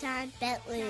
Sean Bentley.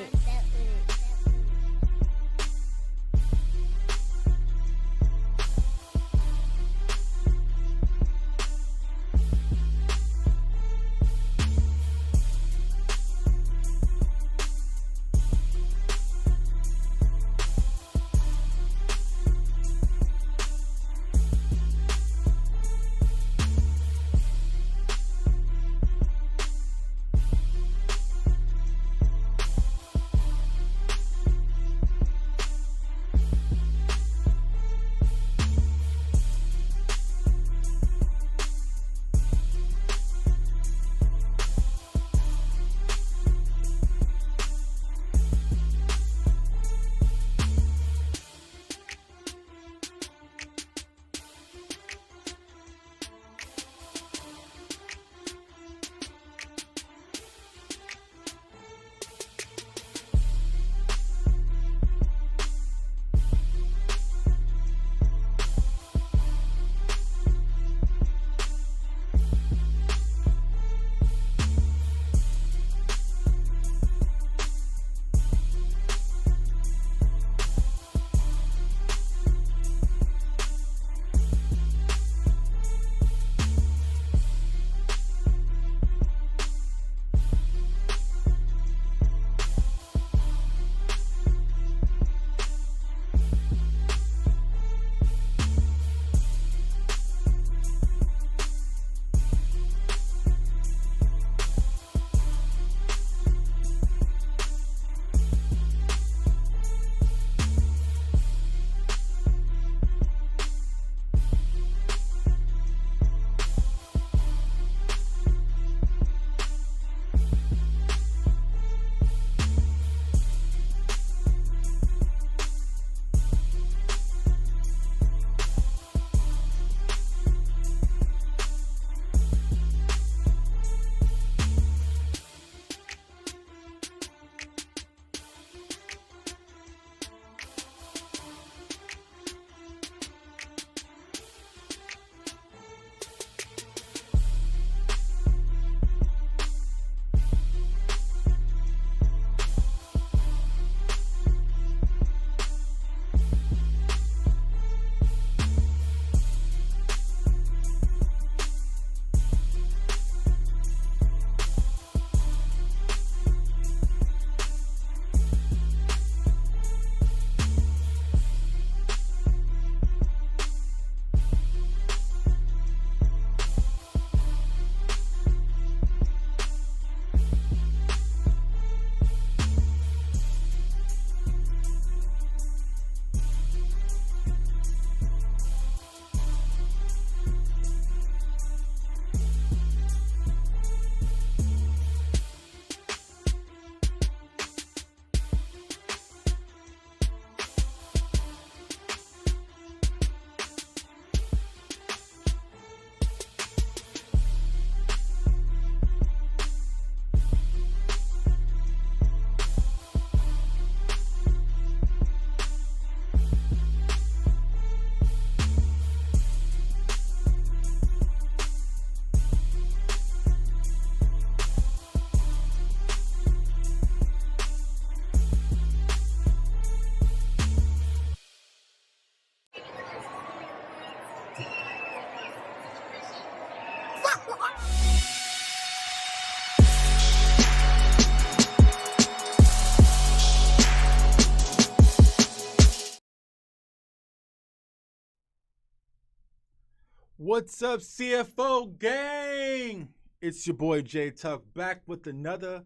What's up, CFO gang? It's your boy J Tuck back with another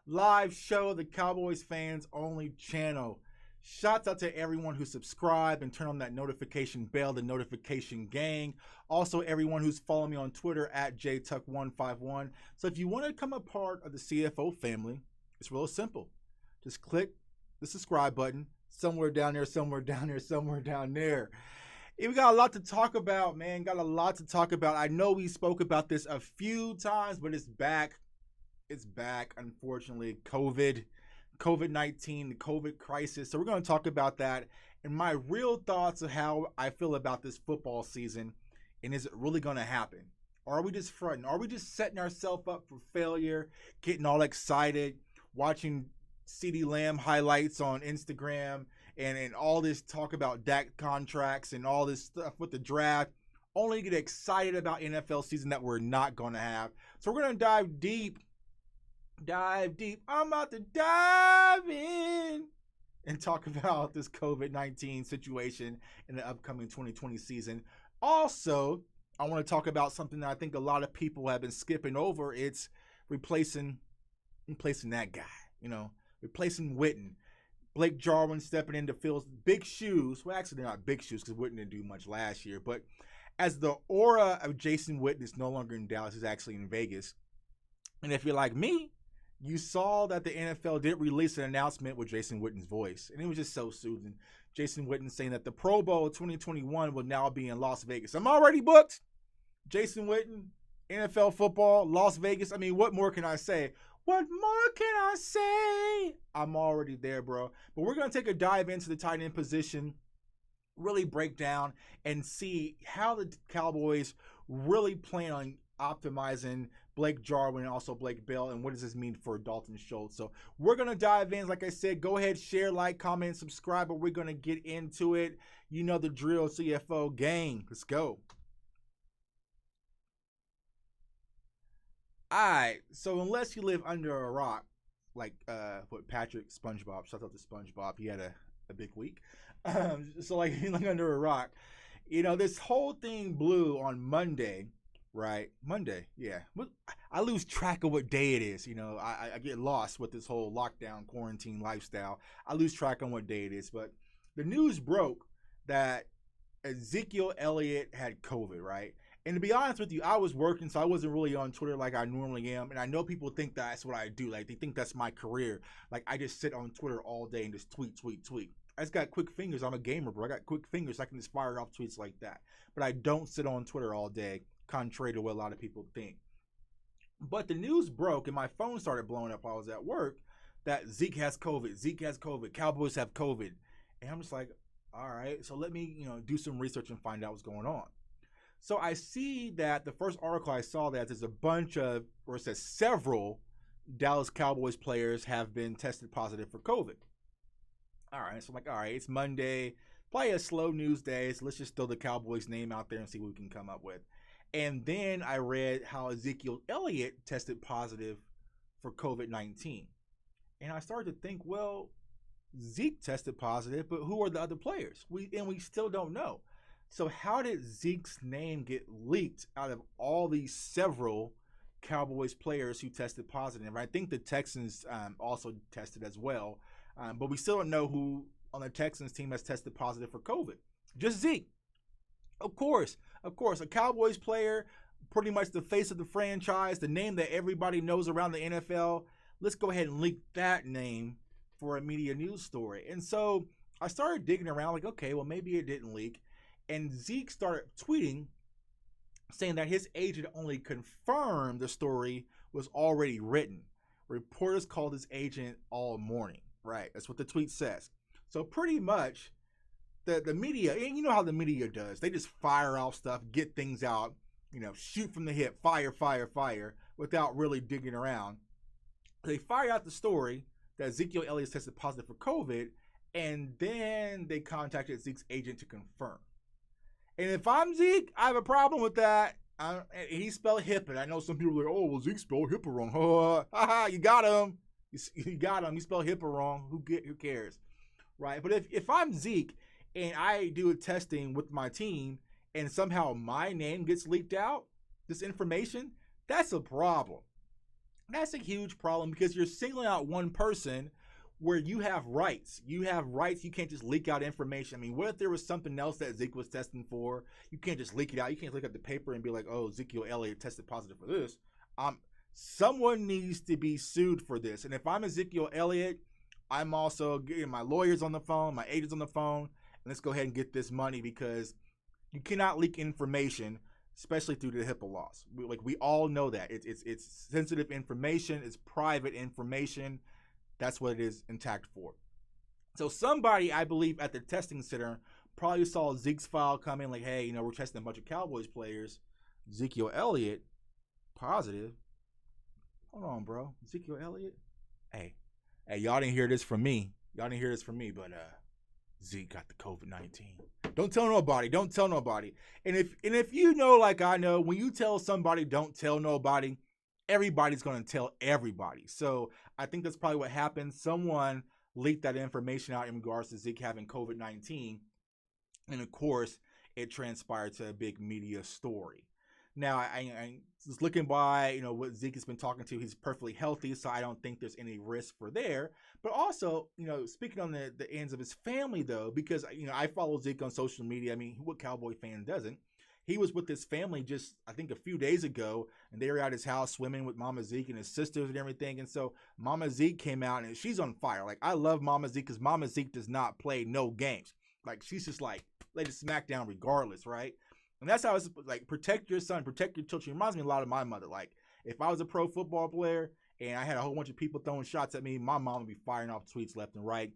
live show, the Cowboys fans only channel. Shouts out to everyone who subscribed and turn on that notification bell, the notification gang. Also, everyone who's following me on Twitter at JTuck151. So if you want to become a part of the CFO family, it's real simple. Just click the subscribe button somewhere down there, somewhere down there, somewhere down there. We got a lot to talk about, man. Got a lot to talk about. I know we spoke about this a few times, but it's back. It's back, unfortunately. COVID-19, the COVID crisis. So we're going to talk about that and my real thoughts of how I feel about this football season and is it really going to happen? Or are we just fronting? Are we just setting ourselves up for failure, getting all excited, watching CeeDee Lamb highlights on Instagram and all this talk about Dak contracts and all this stuff with the draft, only to get excited about NFL season that we're not going to have. So we're going to dive deep. I'm about to dive in and talk about this COVID-19 situation in the upcoming 2020 season. Also, I want to talk about something that I think a lot of people have been skipping over. It's replacing that guy, replacing Witten. Blake Jarwin stepping in to fill big shoes. Well, actually, they're not big shoes because Witten didn't do much last year. But as the aura of Jason Witten is no longer in Dallas, he's actually in Vegas. And if you're like me, you saw that the NFL did release an announcement with Jason Witten's voice. And it was just so soothing. Jason Witten saying that the Pro Bowl 2021 will now be in Las Vegas. I'm already booked. Jason Witten, NFL football, Las Vegas. I mean, what more can I say? What more can I say? I'm already there, bro. But we're going to take a dive into the tight end position, really break down and see how the Cowboys really plan on optimizing Blake Jarwin and also Blake Bell, and what does this mean for Dalton Schultz. So we're going to dive in. Like I said, go ahead, share, like, comment, subscribe, but we're going to get into it. You know the drill, CFO gang. Let's go. All right, so unless you live under a rock, like Patrick SpongeBob, shout out to SpongeBob, he had a big week. So like under a rock, this whole thing blew on Monday. Right, Monday, yeah. I lose track of what day it is. I get lost with this whole lockdown, quarantine lifestyle. I lose track on what day it is. But the news broke that Ezekiel Elliott had COVID, right? And to be honest with you, I was working, so I wasn't really on Twitter like I normally am. And I know people think that's what I do. Like, they think that's my career. Like, I just sit on Twitter all day and just tweet. I just got quick fingers. I'm a gamer, bro. I got quick fingers. I can just fire off tweets like that. But I don't sit on Twitter all day, contrary to what a lot of people think. But the news broke and my phone started blowing up while I was at work that Zeke has COVID. Cowboys have COVID. And I'm just like, all right, so let me, do some research and find out what's going on. So I see that the first article I saw that there's a bunch of, or it says several Dallas Cowboys players have been tested positive for COVID. All right, so I'm like, all right, it's Monday, probably a slow news day, so let's just throw the Cowboys name out there and see what we can come up with. And then I read how Ezekiel Elliott tested positive for COVID-19. And I started to think, well, Zeke tested positive, but who are the other players? We still don't know. So how did Zeke's name get leaked out of all these several Cowboys players who tested positive? I think the Texans also tested as well. But we still don't know who on the Texans team has tested positive for COVID. Just Zeke. Of course, a Cowboys player, pretty much the face of the franchise, the name that everybody knows around the NFL. Let's go ahead and leak that name for a media news story. And so I started digging around like, okay, well, maybe it didn't leak. And Zeke started tweeting saying that his agent only confirmed the story was already written. Reporters called his agent all morning. Right, that's what the tweet says. So pretty much the media, and you know how the media does. They just fire off stuff, get things out, shoot from the hip, fire, without really digging around. They fire out the story that Ezekiel Elliott tested positive for COVID, and then they contacted Zeke's agent to confirm. And if I'm Zeke, I have a problem with that. He spelled HIPAA. And I know some people are like, oh, well, Zeke spelled HIPAA wrong. You got him. You got him. He spelled HIPAA wrong. Who cares? Right? But if I'm Zeke and I do a testing with my team and somehow my name gets leaked out, this information, that's a problem. That's a huge problem because you're singling out one person where you have rights. You have rights. You can't just leak out information. I mean, what if there was something else that Zeke was testing for? You can't just leak it out. You can't look at the paper and be like, oh, Ezekiel Elliott tested positive for this. Someone needs to be sued for this. And if I'm Ezekiel Elliott, I'm also getting my lawyers on the phone, my agents on the phone, and let's go ahead and get this money because you cannot leak information, especially through the HIPAA laws. We all know that. It's sensitive information. It's private information. That's what it is intact for. So somebody, I believe, at the testing center probably saw Zeke's file come in like, hey, we're testing a bunch of Cowboys players. Ezekiel Elliott, positive. Hold on, bro. Ezekiel Elliott? Hey, hey, y'all didn't hear this from me. Y'all didn't hear this from me, but Zeke got the COVID-19. Don't tell nobody. Don't tell nobody. And if you know, like I know, when you tell somebody don't tell nobody, everybody's gonna tell everybody. So I think that's probably what happened. Someone leaked that information out in regards to Zeke having COVID-19, and of course, it transpired to a big media story. Now, I was looking by, what Zeke has been talking to. He's perfectly healthy, so I don't think there's any risk for there. But also, speaking on the ends of his family, though, because, I follow Zeke on social media. I mean, what Cowboy fan doesn't? He was with his family just, I think, a few days ago, and they were at his house swimming with Mama Zeke and his sisters and everything. And so Mama Zeke came out, and she's on fire. Like, I love Mama Zeke because Mama Zeke does not play no games. Like, she's just like, lay the smack down regardless, right? And that's how it's like, protect your son, protect your children. It reminds me a lot of my mother. Like, if I was a pro football player and I had a whole bunch of people throwing shots at me, my mom would be firing off tweets left and right.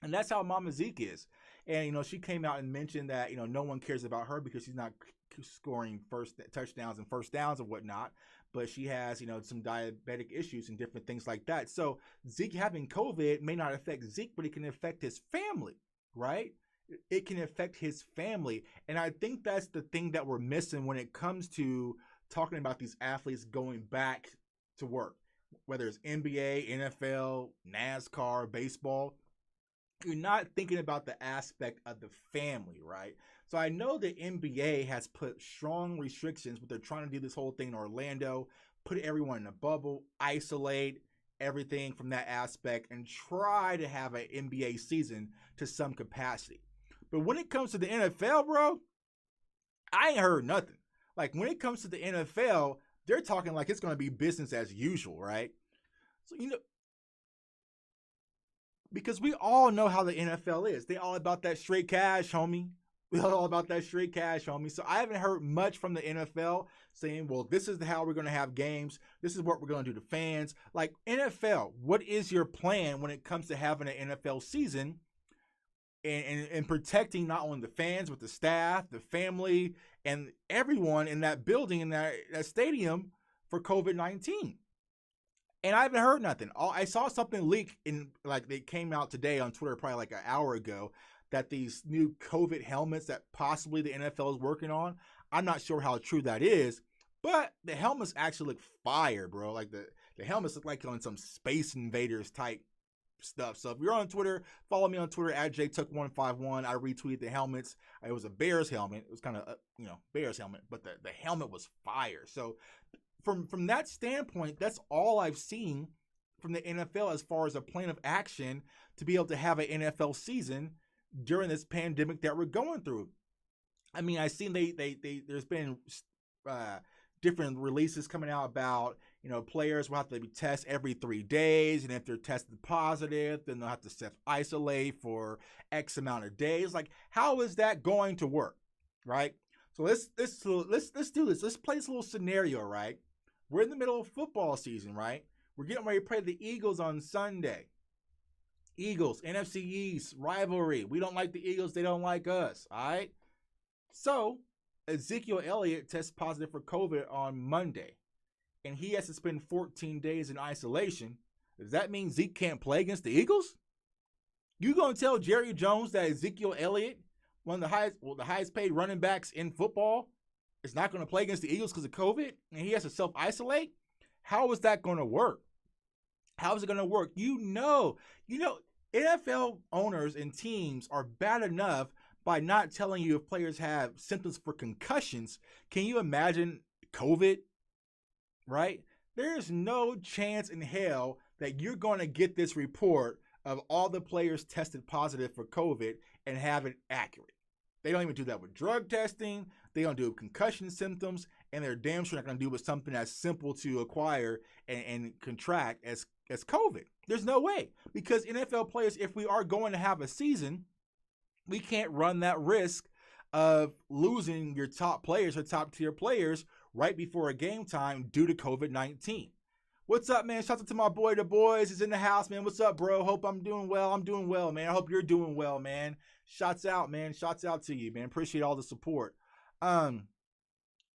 And that's how Mama Zeke is. And, she came out and mentioned that, no one cares about her because she's not scoring first touchdowns and first downs and whatnot. But she has, some diabetic issues and different things like that. So Zeke having COVID may not affect Zeke, but it can affect his family, right? It can affect his family. And I think that's the thing that we're missing when it comes to talking about these athletes going back to work, whether it's NBA, NFL, NASCAR, baseball. You're not thinking about the aspect of the family, right? So I know the NBA has put strong restrictions, but they're trying to do this whole thing in Orlando, put everyone in a bubble, isolate everything from that aspect, and try to have an NBA season to some capacity. But when it comes to the NFL, bro, I ain't heard nothing. Like, when it comes to the NFL, they're talking like it's going to be business as usual, right? So, because we all know how the NFL is. They all about that straight cash, homie. We all about that straight cash, homie. So I haven't heard much from the NFL saying, well, this is how we're going to have games. This is what we're going to do to fans. Like, NFL, what is your plan when it comes to having an NFL season and protecting not only the fans, but the staff, the family, and everyone in that building, in that stadium for COVID-19? And I haven't heard nothing. I saw something leak it came out today on Twitter, probably like an hour ago, that these new COVID helmets that possibly the NFL is working on. I'm not sure how true that is, but the helmets actually look fire, bro. Like the helmets look like on some Space Invaders type stuff. So if you're on Twitter, follow me on Twitter at jtuck151. I retweeted the helmets. It was a Bears helmet. It was kind of Bears helmet, but the helmet was fire. So from that standpoint, that's all I've seen from the NFL as far as a plan of action to be able to have an NFL season during this pandemic that we're going through. I mean, I've seen there's been different releases coming out about, players will have to be tested every 3 days, and if they're tested positive, then they'll have to self-isolate for X amount of days. Like, how is that going to work, right? So let's do this. Let's play this little scenario, right? We're in the middle of football season, right? We're getting ready to play the Eagles on Sunday. Eagles, NFC East, rivalry. We don't like the Eagles. They don't like us, all right? So Ezekiel Elliott tests positive for COVID on Monday, and he has to spend 14 days in isolation. Does that mean Zeke can't play against the Eagles? You gonna tell Jerry Jones that Ezekiel Elliott, one of the highest paid running backs in football, is not going to play against the Eagles because of COVID, and he has to self-isolate? How is that going to work? How is it going to work? NFL owners and teams are bad enough by not telling you if players have symptoms for concussions. Can you imagine COVID, right? There's no chance in hell that you're going to get this report of all the players tested positive for COVID and have it accurate. They don't even do that with drug testing. They don't do concussion symptoms, and they're damn sure not going to do with something as simple to acquire and contract as COVID. There's no way, because NFL players, if we are going to have a season, we can't run that risk of losing your top players or top tier players right before a game time due to COVID-19. What's up, man? Shout out to my boy, The Boys. He's in the house, man. What's up, bro? Hope I'm doing well. I'm doing well, man. I hope you're doing well, man. Shots out, man. Shots out to you, man. Appreciate all the support.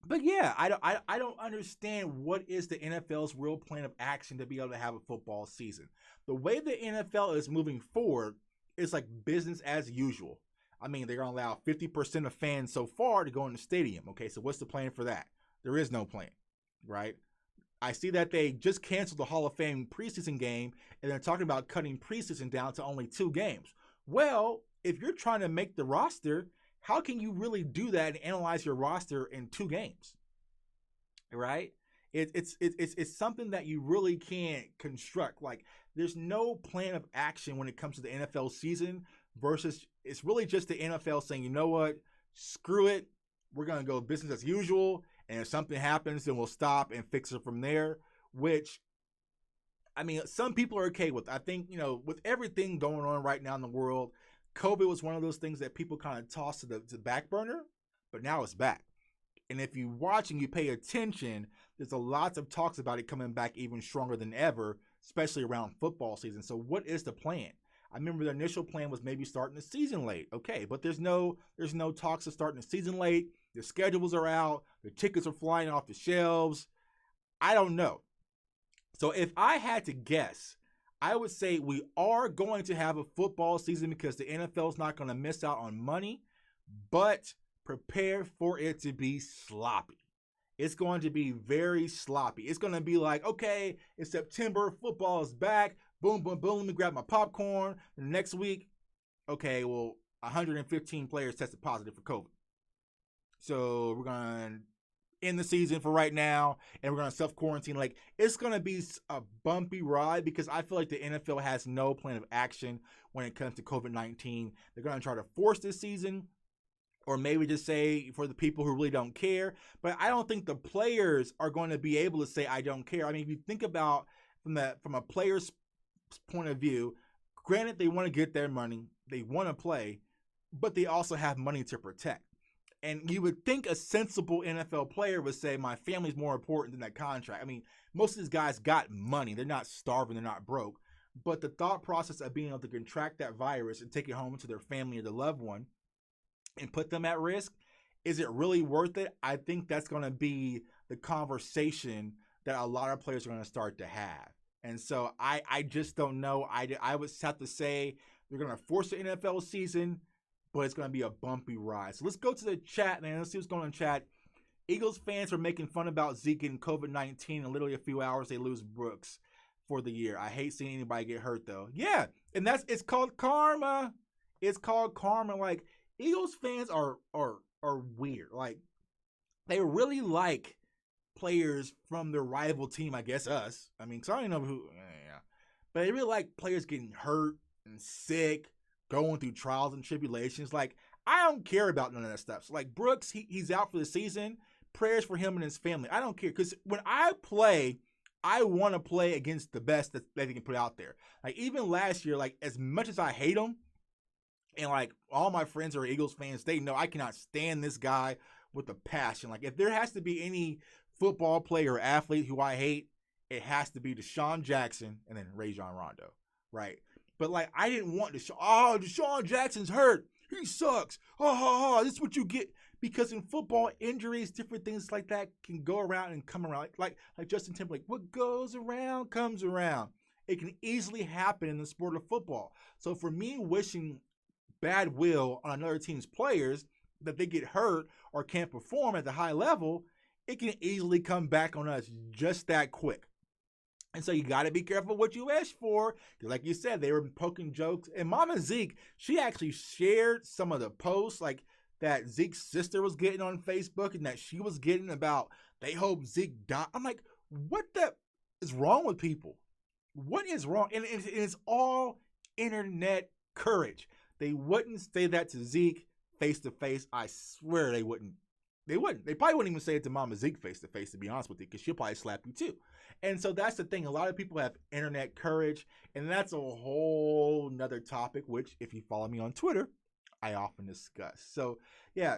But yeah, I don't understand what is the NFL's real plan of action to be able to have a football season. The way the NFL is moving forward is like business as usual. I mean, they're gonna allow 50% of fans so far to go in the stadium. Okay, so what's the plan for that? There is no plan, right? I see that they just canceled the Hall of Fame preseason game, and they're talking about cutting preseason down to only 2 games. Well, if you're trying to make the roster, how can you really do that and analyze your roster in 2 games, right? It's something that you really can't construct. Like, there's no plan of action when it comes to the NFL season versus it's really just the NFL saying, you know what, screw it, we're gonna go business as usual, and if something happens, then we'll stop and fix it from there. Which, I mean, some people are okay with. I think, with everything going on right now in the world, COVID was one of those things that people kind of tossed to the back burner, but now it's back. And if you watch and you pay attention, there's a lots of talks about it coming back even stronger than ever, especially around football season. So what is the plan? I remember the initial plan was maybe starting the season late. Okay, but there's no talks of starting the season late. The schedules are out. The tickets are flying off the shelves. I don't know. So if I had to guess, I would say we are going to have a football season because the NFL is not going to miss out on money, but prepare for it to be sloppy. It's going to be very sloppy. It's going to be like, okay, it's September, football is back. Boom, boom, boom. Let me grab my popcorn. And the next week, okay, well, 115 players tested positive for COVID. So we're going to end the season for right now, and we're going to self-quarantine. Like, it's going to be a bumpy ride because I feel like the NFL has no plan of action when it comes to COVID-19. They're going to try to force this season, or maybe just say for the people who really don't care. But I don't think the players are going to be able to say, I don't care. I mean, if you think about from a player's point of view, granted, they want to get their money, they want to play, but they also have money to protect. And you would think a sensible NFL player would say, my family's more important than that contract. I mean, most of these guys got money. They're not starving. They're not broke. But the thought process of being able to contract that virus and take it home to their family or their loved one and put them at risk, is it really worth it? I think that's going to be the conversation that a lot of players are going to start to have. And so I just don't know. I would have to say they're going to force the NFL season, but it's going to be a bumpy ride. So let's go to the chat, man. Let's see what's going on in chat. Eagles fans are making fun about Zeke getting COVID-19. In literally a few hours, they lose Brooks for the year. I hate seeing anybody get hurt, though. Yeah, and it's called karma. It's called karma. Like, Eagles fans are weird. Like, they really like players from their rival team, I guess us. I mean, because I don't know who. Yeah. But they really like players getting hurt and sick, going through trials and tribulations. Like, I don't care about none of that stuff. So, like, Brooks, he's out for the season. Prayers for him and his family. I don't care. Because when I play, I want to play against the best that they can put out there. Like, even last year, like, as much as I hate him, and like all my friends are Eagles fans, they know I cannot stand this guy with a passion. Like, if there has to be any football player or athlete who I hate, it has to be Deshaun Jackson and then Rajon Rondo, right? But like, I didn't want Deshaun Jackson's hurt. He sucks. This is what you get. Because in football, injuries, different things like that can go around and come around. Like Justin Timberlake, what goes around comes around. It can easily happen in the sport of football. So for me, wishing bad will on another team's players that they get hurt or can't perform at the high level, it can easily come back on us just that quick. And so you got to be careful what you wish for. Like you said, they were poking jokes. And Mama Zeke, she actually shared some of the posts like that Zeke's sister was getting on Facebook and that she was getting about they hope Zeke die. I'm like, what the is wrong with people? What is wrong? And it's all internet courage. They wouldn't say that to Zeke face to face. I swear they wouldn't. They wouldn't. They probably wouldn't even say it to Mama Zeke face to face, to be honest with you, because she'll probably slap you too. And so that's the thing. A lot of people have internet courage, and that's a whole nother topic, which if you follow me on Twitter, I often discuss. So yeah,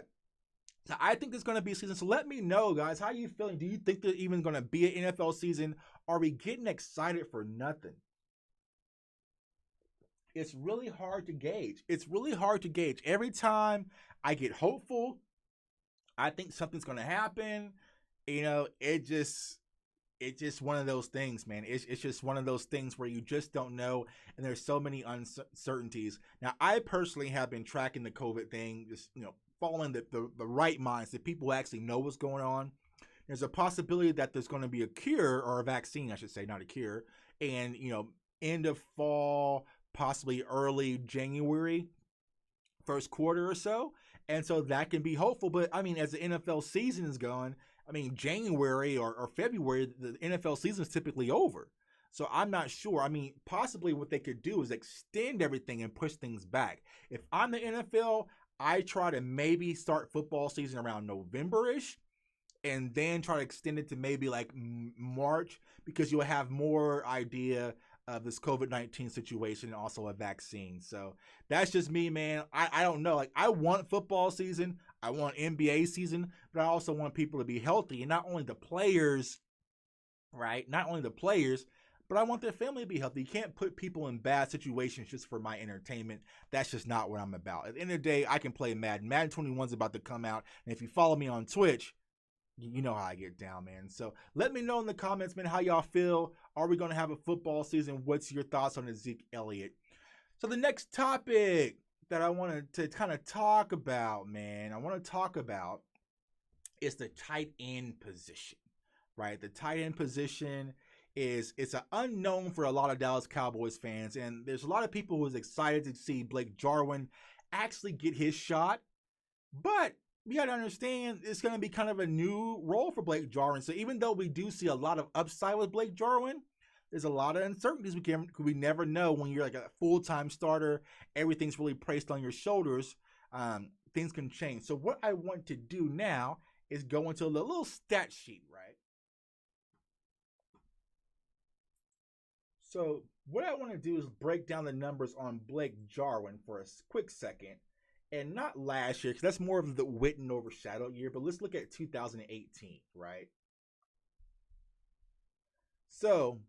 so I think there's going to be a season. So let me know, guys, how are you feeling? Do you think there's even going to be an NFL season? Are we getting excited for nothing? It's really hard to gauge. Every time I get hopeful, I think something's going to happen. It's just one of those things, man. It's just one of those things where you just don't know, and there's so many uncertainties. Now, I personally have been tracking the COVID thing, just following the right minds, the people who actually know what's going on. There's a possibility that there's going to be a cure, or a vaccine, I should say, not a cure, and end of fall, possibly early January, first quarter or so. And so that can be hopeful. But I mean, as the NFL season is going, I mean, January or February, the NFL season is typically over. So I'm not sure. I mean, possibly what they could do is extend everything and push things back. If I'm the NFL, I try to maybe start football season around November-ish, and then try to extend it to maybe like March, because you'll have more idea of this COVID-19 situation and also a vaccine. So that's just me, man. I don't know. Like, I want football season. I want NBA season, but I also want people to be healthy, and not only the players, right? Not only the players, but I want their family to be healthy. You can't put people in bad situations just for my entertainment. That's just not what I'm about. At the end of the day, I can play Madden. Madden 21's about to come out, and if you follow me on Twitch, you know how I get down, man. So let me know in the comments, man, how y'all feel. Are we going to have a football season? What's your thoughts on Zeke Elliott? So the next topic that I wanted to kind of talk about, man, is the tight end position, right? The tight end position it's an unknown for a lot of Dallas Cowboys fans, and there's a lot of people who's excited to see Blake Jarwin actually get his shot, but you got to understand it's going to be kind of a new role for Blake Jarwin. So even though we do see a lot of upside with Blake Jarwin, there's a lot of uncertainties we never know when you're like a full-time starter. Everything's really placed on your shoulders. Things can change. So what I want to do now is go into a little stat sheet, right? So what I want to do is break down the numbers on Blake Jarwin for a quick second. And not last year, because that's more of the Witten overshadowed year, but let's look at 2018, right? So,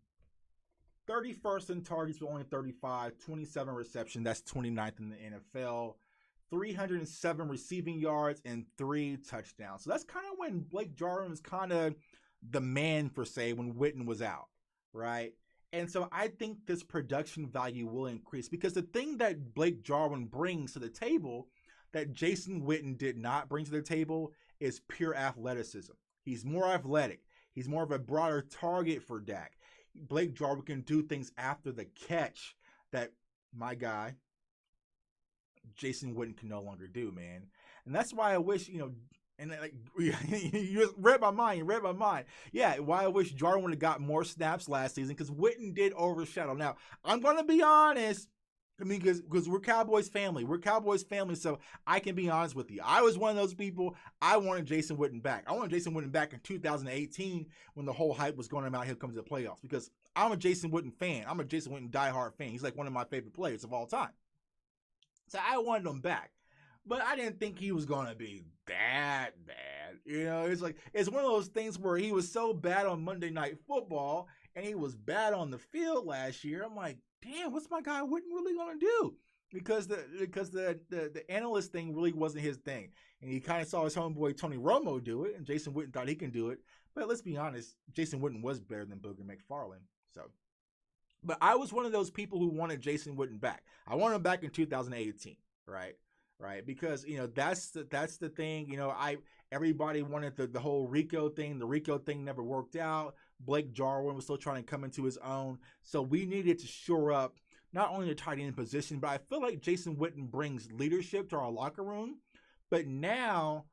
31st in targets with only 35, 27 receptions, that's 29th in the NFL, 307 receiving yards, and 3 touchdowns. So that's kind of when Blake Jarwin was kind of the man, per se, when Witten was out, right? And so I think this production value will increase, because the thing that Blake Jarwin brings to the table that Jason Witten did not bring to the table is pure athleticism. He's more athletic. He's more of a broader target for Dak. Blake Jarwin can do things after the catch that my guy, Jason Witten, can no longer do, man. And that's why I wish, and like you read my mind. Yeah, why I wish Jarwin would have got more snaps last season, because Witten did overshadow. Now, I'm going to be honest. I mean, because we're Cowboys family. So I can be honest with you. I was one of those people. I wanted Jason Witten back. I wanted Jason Witten back in 2018 when the whole hype was going about him coming to the playoffs, because I'm a Jason Witten fan. I'm a Jason Witten diehard fan. He's like one of my favorite players of all time. So I wanted him back. But I didn't think he was going to be that bad. It's one of those things where he was so bad on Monday Night Football and he was bad on the field last year. I'm like, damn, what's my guy Witten really going to do? Because the analyst thing really wasn't his thing. And he kind of saw his homeboy Tony Romo do it, and Jason Witten thought he can do it. But let's be honest, Jason Witten was better than Booger McFarland. But I was one of those people who wanted Jason Witten back. I wanted him back in 2018, right? Right, because that's the thing. Everybody wanted the whole Rico thing. The Rico thing never worked out. Blake Jarwin was still trying to come into his own. So we needed to shore up not only the tight end position, but I feel like Jason Witten brings leadership to our locker room. But now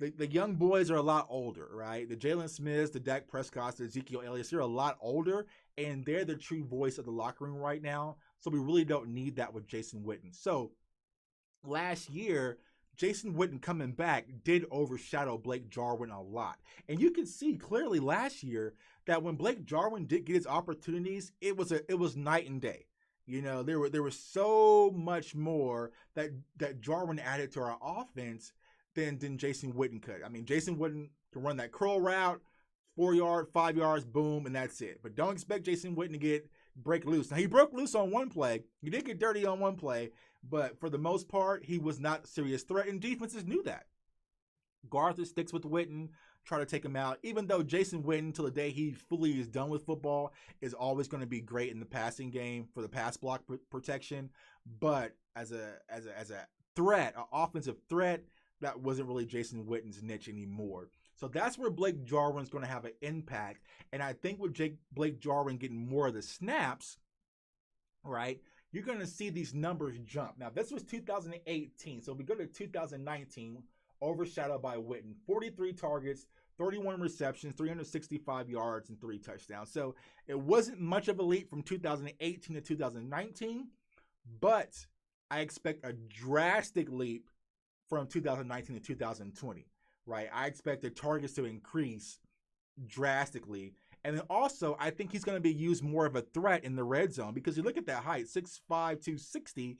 the young boys are a lot older, right? The Jalen Smiths, the Dak Prescotts, the Ezekiel Elliott's, they're a lot older, and they're the true voice of the locker room right now. So we really don't need that with Jason Witten. So last year, Jason Witten coming back did overshadow Blake Jarwin a lot. And you can see clearly last year that when Blake Jarwin did get his opportunities, it was night and day. There was so much more that Jarwin added to our offense than Jason Witten could. I mean, Jason Witten can run that curl route, 4 yards, 5 yards, boom, and that's it. But don't expect Jason Witten to break loose. Now, he broke loose on one play. He did get dirty on one play. But for the most part, he was not a serious threat, and defenses knew that. Garza sticks with Witten, try to take him out. Even though Jason Witten, till the day he fully is done with football, is always going to be great in the passing game for the pass block protection. But as a threat, an offensive threat, that wasn't really Jason Witten's niche anymore. So that's where Blake Jarwin's going to have an impact. And I think with Blake Jarwin getting more of the snaps, right, you're going to see these numbers jump. Now, this was 2018. So if we go to 2019, overshadowed by Witten, 43 targets, 31 receptions, 365 yards, and 3 touchdowns. So it wasn't much of a leap from 2018 to 2019, but I expect a drastic leap from 2019 to 2020, right? I expect the targets to increase drastically. And then also, I think he's going to be used more of a threat in the red zone because you look at that height, 6'5", 260.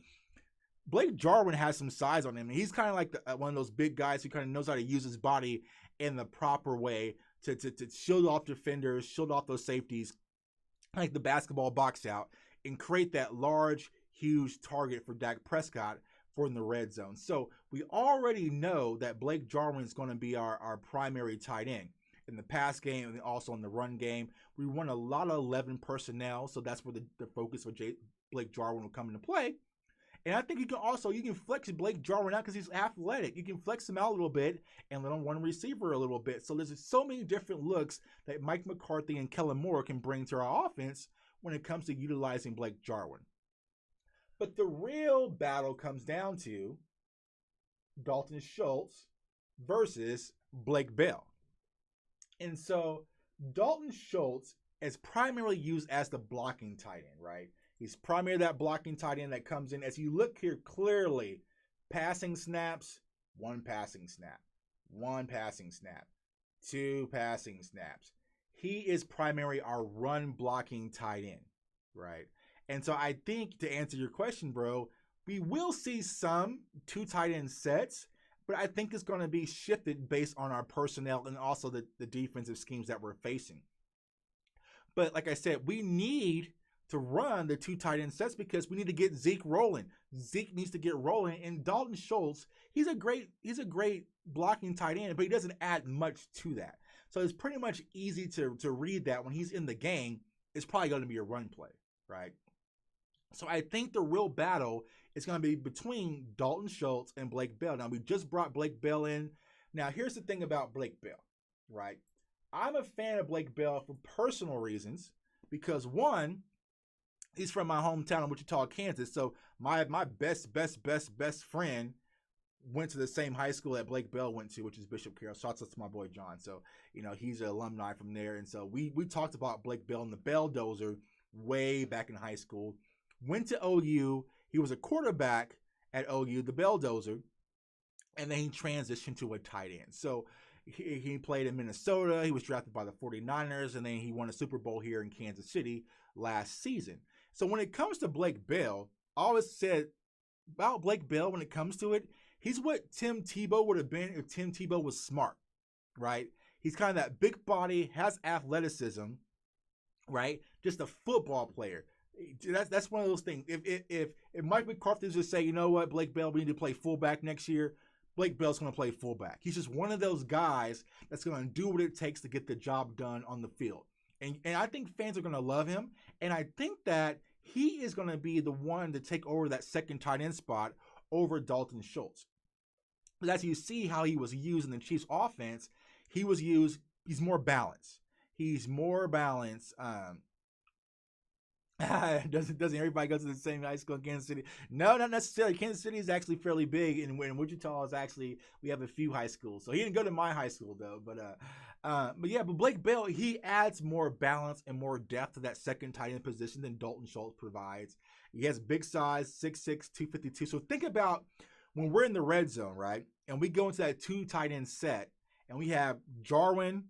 Blake Jarwin has some size on him. And he's kind of like one of those big guys who kind of knows how to use his body in the proper way to shield off defenders, shield off those safeties, like the basketball box out, and create that large, huge target for Dak Prescott for in the red zone. So we already know that Blake Jarwin is going to be our primary tight end in the pass game and also in the run game. We run a lot of 11 personnel, so that's where the focus for Blake Jarwin will come into play. And I think you can flex Blake Jarwin out because he's athletic. You can flex him out a little bit and let him run receiver a little bit. So there's so many different looks that Mike McCarthy and Kellen Moore can bring to our offense when it comes to utilizing Blake Jarwin. But the real battle comes down to Dalton Schultz versus Blake Bell. And so Dalton Schultz is primarily used as the blocking tight end, right? He's primarily that blocking tight end that comes in. As you look here clearly, passing snaps, 1 passing snap, 1 passing snap, 2 passing snaps. He is primarily our run blocking tight end, right? And so I think to answer your question, bro, we will see some 2 tight end sets, but I think it's going to be shifted based on our personnel and also the defensive schemes that we're facing. But like I said, we need to run the 2 tight end sets because we need to get Zeke rolling. Zeke needs to get rolling, and Dalton Schultz, he's a great blocking tight end, but he doesn't add much to that. So it's pretty much easy to read that when he's in the game, it's probably going to be a run play, right? So I think the real battle is going to be between Dalton Schultz and Blake Bell. Now, we just brought Blake Bell in. Now, here's the thing about Blake Bell, right? I'm a fan of Blake Bell for personal reasons because, one, he's from my hometown of Wichita, Kansas. So my best friend went to the same high school that Blake Bell went to, which is Bishop Carroll. Shouts out to my boy John. So, he's an alumni from there. And so we talked about Blake Bell and the Bell Dozer way back in high school. Went to OU. He was a quarterback at OU, the Bell Dozer. And then he transitioned to a tight end. So he played in Minnesota. He was drafted by the 49ers. And then he won a Super Bowl here in Kansas City last season. So when it comes to Blake Bell, I always said about Blake Bell when it comes to it, he's what Tim Tebow would have been if Tim Tebow was smart, right? He's kind of that big body, has athleticism, right? Just a football player. That's one of those things. If Mike McCarthy just say, you know what, Blake Bell, we need to play fullback next year, Blake Bell's going to play fullback. He's just one of those guys that's going to do what it takes to get the job done on the field. And I think fans are going to love him. And I think that he is going to be the one to take over that second tight end spot over Dalton Schultz. But as you see how he was used in the Chiefs offense, he's more balanced. He's more balanced. Doesn't everybody go to the same high school in Kansas City? No, not necessarily. Kansas City is actually fairly big, and Wichita is actually, we have a few high schools. So he didn't go to my high school though. But Blake Bell, he adds more balance and more depth to that second tight end position than Dalton Schultz provides. He has big size, 6'6", 252. So think about when we're in the red zone, right? And we go into that 2 tight end set, and we have Jarwin,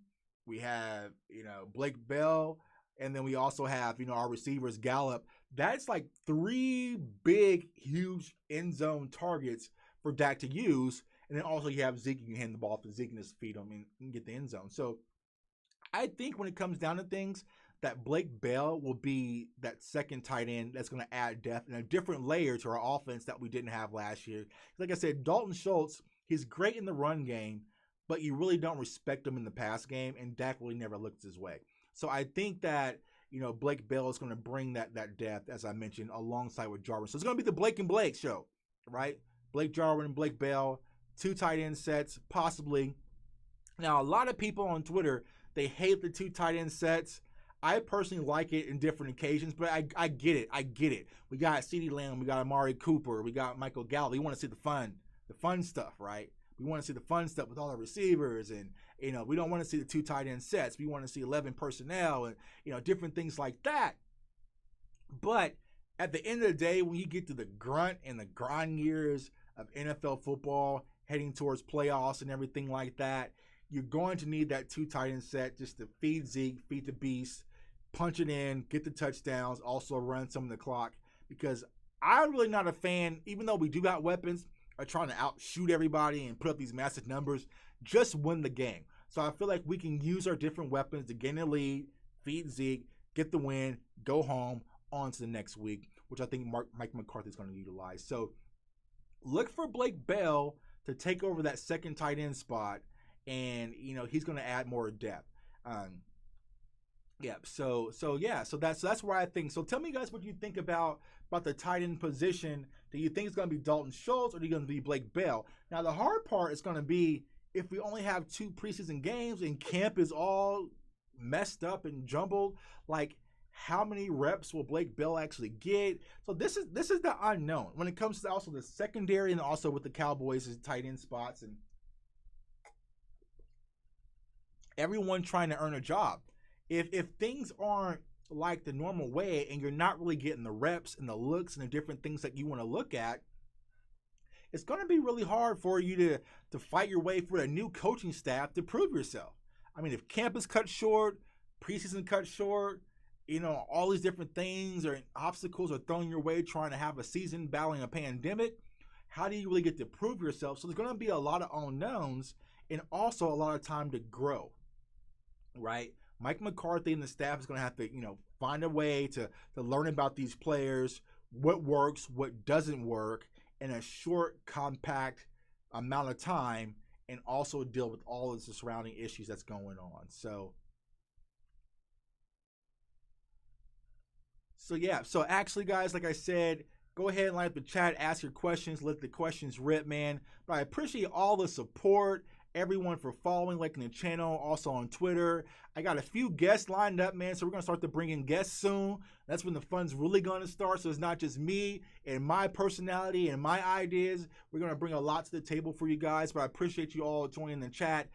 we have Blake Bell. And then we also have, our receivers, Gallup. That's like 3 big, huge end zone targets for Dak to use. And then also you have Zeke. You can hand the ball to Zeke and just feed him and get the end zone. So I think when it comes down to things, that Blake Bell will be that second tight end that's going to add depth and a different layer to our offense that we didn't have last year. Like I said, Dalton Schultz, he's great in the run game, but you really don't respect him in the pass game, and Dak really never looks his way. So I think that, Blake Bell is going to bring that depth, as I mentioned, alongside with Jarwin. So it's going to be the Blake and Blake show, right? Blake Jarwin and Blake Bell, 2 tight end sets, possibly. Now, a lot of people on Twitter, they hate the 2 tight end sets. I personally like it in different occasions, but I get it. I get it. We got CeeDee Lamb, we got Amari Cooper, we got Michael Gallup. We want to see the fun stuff, right? We want to see the fun stuff with all the receivers, and we don't want to see the 2 tight end sets. We want to see 11 personnel and different things like that. But at the end of the day, when you get to the grunt and the grind years of NFL football, heading towards playoffs and everything like that, you're going to need that 2 tight end set just to feed Zeke, feed the beast, punch it in, get the touchdowns, also run some of the clock. Because I'm really not a fan, even though we do got weapons, of trying to outshoot everybody and put up these massive numbers. Just win the game. So I feel like we can use our different weapons to gain a lead, feed Zeke, get the win, go home, on to the next week, which I think Mike McCarthy is going to utilize. So look for Blake Bell to take over that second tight end spot, and he's going to add more depth. So that's where I think. So tell me, guys, what you think about the tight end position. Do you think it's going to be Dalton Schultz, or are you going to be Blake Bell? Now, the hard part is going to be if we only have 2 preseason games and camp is all messed up and jumbled. Like, how many reps will Blake Bell actually get? So this is the unknown when it comes to also the secondary, and also with the Cowboys' tight end spots and everyone trying to earn a job. If things aren't like the normal way, and you're not really getting the reps and the looks and the different things that you want to look at, it's going to be really hard for you to fight your way for a new coaching staff to prove yourself. I mean, if camp is cut short, preseason cut short, all these different things or obstacles are thrown your way trying to have a season battling a pandemic, how do you really get to prove yourself? So there's going to be a lot of unknowns, and also a lot of time to grow, right? Mike McCarthy and the staff is going to have to, find a way to learn about these players, what works, what doesn't work in a short, compact amount of time, and also deal with all of the surrounding issues that's going on. So actually, guys, like I said, go ahead and light up the chat, ask your questions, let the questions rip, man. But I appreciate all the support, everyone for following, liking the channel, also on Twitter. I got a few guests lined up, man, so we're going to start to bring in guests soon. That's when the fun's really going to start, so it's not just me and my personality and my ideas. We're going to bring a lot to the table for you guys, but I appreciate you all joining the chat.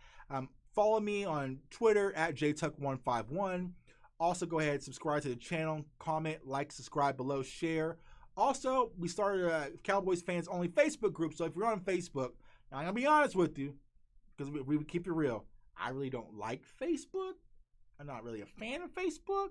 Follow me on Twitter at jtuck151. Also, go ahead and subscribe to the channel, comment, like, subscribe below, share. Also, we started a Cowboys fans only Facebook group, so if you're on Facebook, now I'm going to be honest with you, because we keep it real. I really don't like Facebook. I'm not really a fan of Facebook,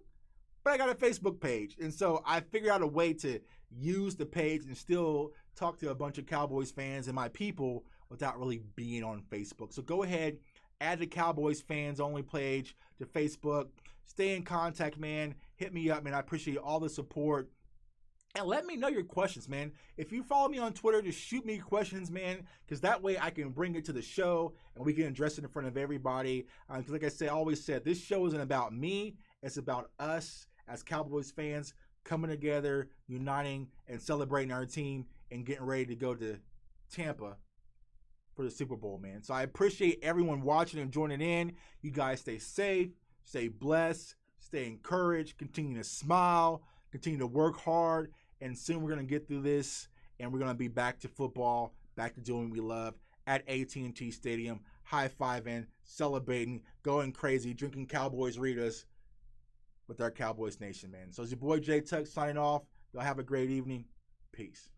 but I got a Facebook page. And so I figured out a way to use the page and still talk to a bunch of Cowboys fans and my people without really being on Facebook. So go ahead, add the Cowboys fans only page to Facebook. Stay in contact, man. Hit me up, man. I appreciate all the support. And let me know your questions, man. If you follow me on Twitter, just shoot me questions, man, because that way I can bring it to the show and we can address it in front of everybody. Because like I always said, this show isn't about me. It's about us as Cowboys fans coming together, uniting, and celebrating our team and getting ready to go to Tampa for the Super Bowl, man. So I appreciate everyone watching and joining in. You guys stay safe, stay blessed, stay encouraged, continue to smile, continue to work hard. And soon we're going to get through this, and we're going to be back to football, back to doing what we love at AT&T Stadium, high-fiving, celebrating, going crazy, drinking Cowboys Ritas with our Cowboys Nation, man. So it's your boy J Tuck signing off. Y'all have a great evening. Peace.